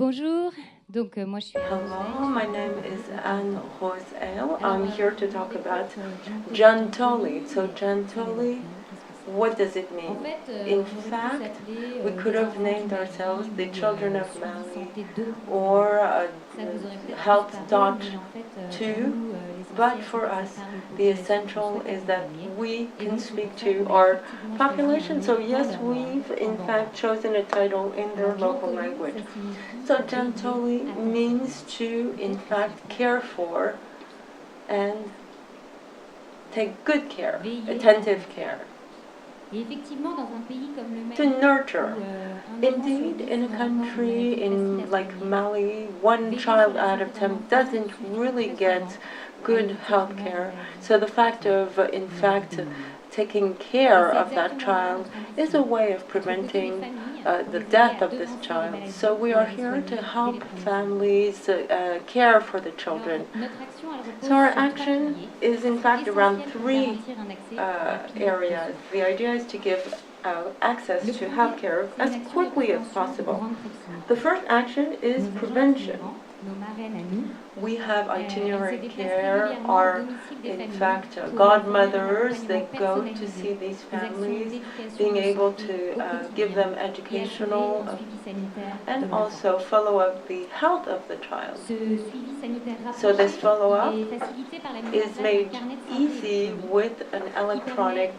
Bonjour, donc moi je suis Hello, my name is Anne Rosel. I'm here to talk about Djantoli. So Djantoli, what does it mean? In fact, we could have named ourselves the Children of Mali or Health.2, but for us, the essential is that we can speak to our population. So yes, we've in fact chosen a title in their local language. So Djantoli means to in fact care for and take good care, attentive care. To nurture. Indeed, in a country like Mali, 1 child out of 10 doesn't really get good health care. So the fact of, in fact, taking care of that child is a way of preventing the death of this child. So we are here to help families care for the children. So our action is in fact around 3 areas. The idea is to give access to healthcare as quickly as possible. The first action is prevention. We have itinerary care, are in fact godmothers. They go to see these families, being able to give them educational and also follow up the health of the child. So this follow-up is made easy with an electronic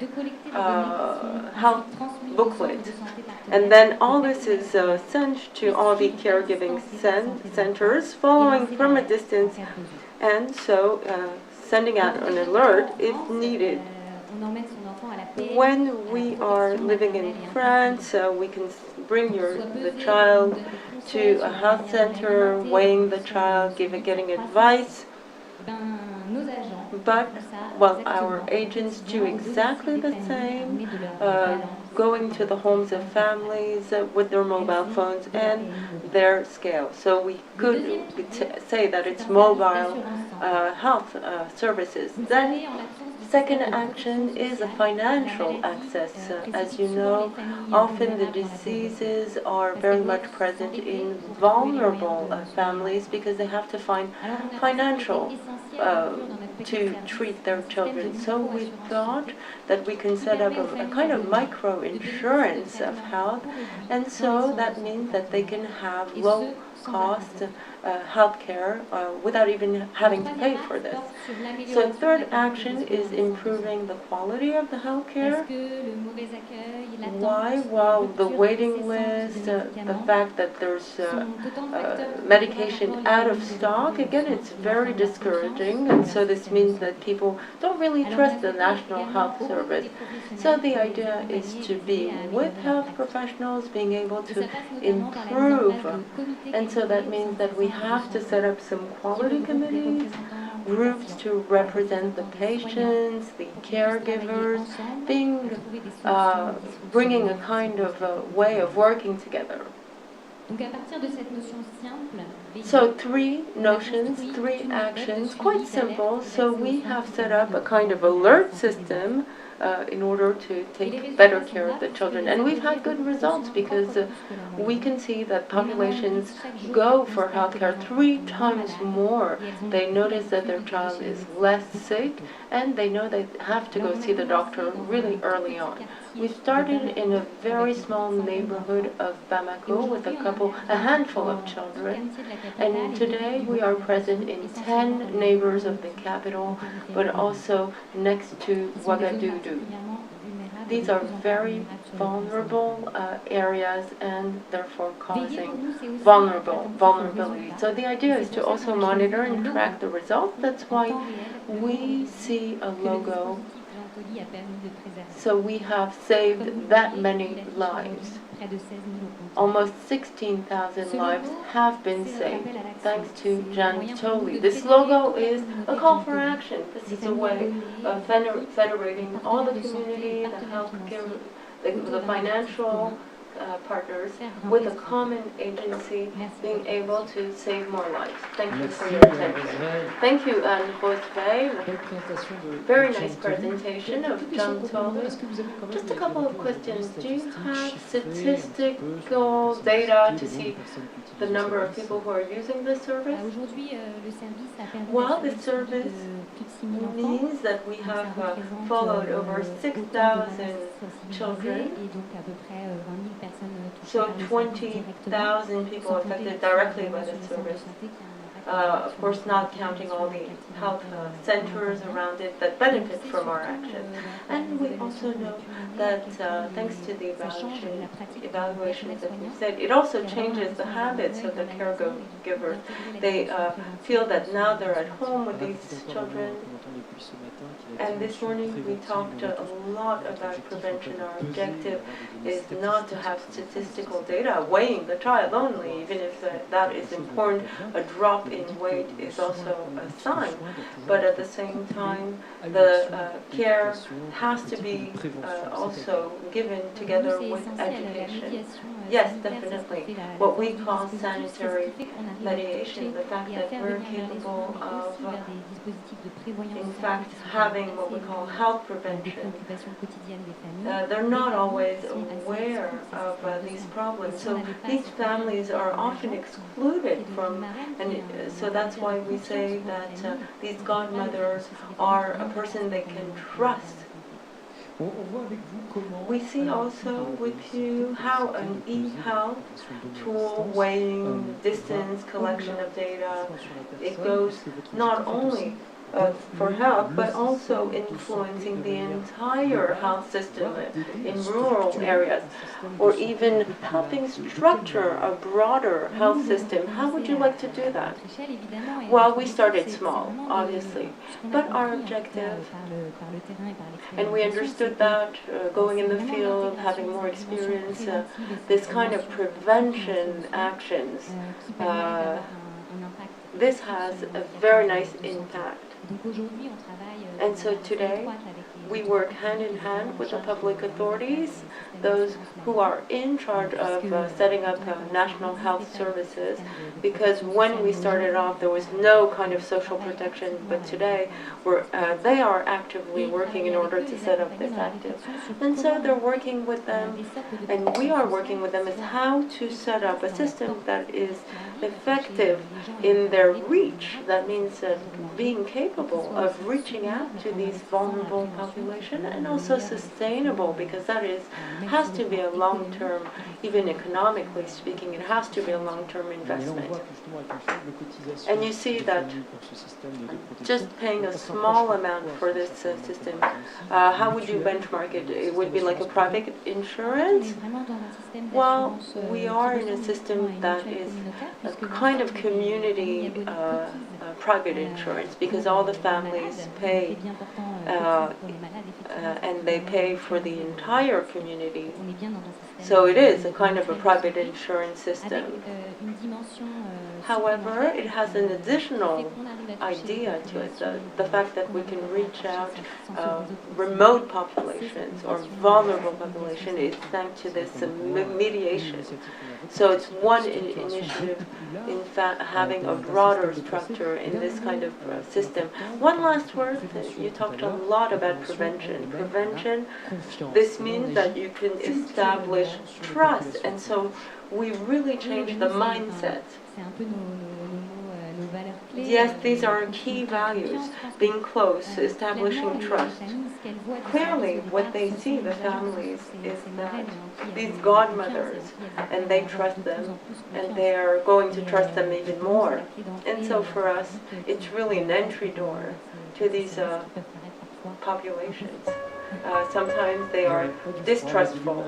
health booklet. And then all this is sent to all the caregiving centers, following from a distance, and so sending out an alert if needed. When we are living in France, we can bring the child to a health center, weighing the child, getting advice. But, well, our agents do exactly the same, going to the homes of families with their mobile phones and their scale. So we could say that it's mobile health services. Then, second action is a financial access. As you know, often the diseases are very much present in vulnerable families because they have to find financial to treat their children. So we thought that we can set up a kind of micro insurance of health, and so that means that they can have low cost health care without even having to pay for this. So third action is improving the quality of the health care. Why? Well, the waiting list, the fact that there's medication out of stock, again, it's very discouraging, and so this means that people don't really trust the National Health Service. So the idea is to be with health professionals, being able to improve, and so that means that we have to set up some quality committees, groups to represent the patients, the caregivers, bringing a kind of way of working together. So 3 notions, 3 actions, quite simple. So we have set up a kind of alert system in order to take better care of the children. And we've had good results because we can see that populations go for healthcare 3 times more. They notice that their child is less sick, and they know they have to go see the doctor really early on. We started in a very small neighborhood of Bamako with a handful of children, and today we are present in 10 neighbors of the capital, but also next to Ouagadougou. These are very vulnerable areas and therefore causing vulnerability. So the idea is to also monitor and track the results. That's why we see a logo. So we have saved that many lives. Almost 16,000 lives have been saved thanks to Djantoli. This logo is a call for action. This is a way of federating all the community, the healthcare, the financial partners with a common agency being able to save more lives. Thank you for your attention. Thank you, Anne-Rose Veil. Very nice presentation of Djantoli. Just a couple of questions. Do you have statistical data to see the number of people who are using this service? Well, this service means that we have followed over 6,000 children, so 20,000 people affected directly by the service. Of course, not counting all the health centers around it that benefit from our action. And we also know that thanks to the evaluations that we said, it also changes the habits of the caregivers. They feel that now they're at home with these children. And this morning we talked a lot about prevention. Our objective is not to have statistical data weighing the child only, even if that is important. A drop in weight is also a sign, but at the same time the care has to be also given together with education. Yes, definitely. What we call sanitary mediation, the fact that we're capable of, in fact, having what we call health prevention. They're not always aware of these problems, so these families are often excluded from, and so that's why we say that these godmothers are a person they can trust. We see also with you how an e-health tool, weighing, distance, collection of data, it goes not only for health, but also influencing the entire health system in rural areas, or even helping structure a broader health system. How would you like to do that? Well, we started small, obviously, but our objective, and we understood that going in the field, having more experience, this kind of prevention actions, this has a very nice impact. And so today, we work hand in hand with the public authorities, those who are in charge of setting up national health services, because when we started off, there was no kind of social protection, but today, they are actively working in order to set up this active. And so they're working with them, and we are working with them as how to set up a system that is effective in their reach. That means being capable of reaching out to these vulnerable population, and also sustainable, because that has to be a long-term, even economically speaking, it has to be a long-term investment. And you see that just paying a small amount for this system, how would you benchmark it? It would be like a private insurance? Well, we are in a system that is a kind of community private insurance, because all the families pay and they pay for the entire community. So it is a kind of a private insurance system. However, it has an additional idea to it, the fact that we can reach out remote populations or vulnerable population is thanks to this mediation. So it's one initiative, in fact, having a broader structure in this kind of system. One last word, you talked a lot about prevention. Prevention, this means that you can establish trust, and so we really change the mindset. Yes, these are key values, being close, establishing trust. Clearly, what they see, the families, is that these godmothers, and they trust them, and they are going to trust them even more. And so for us, it's really an entry door to these populations. Sometimes they are distrustful.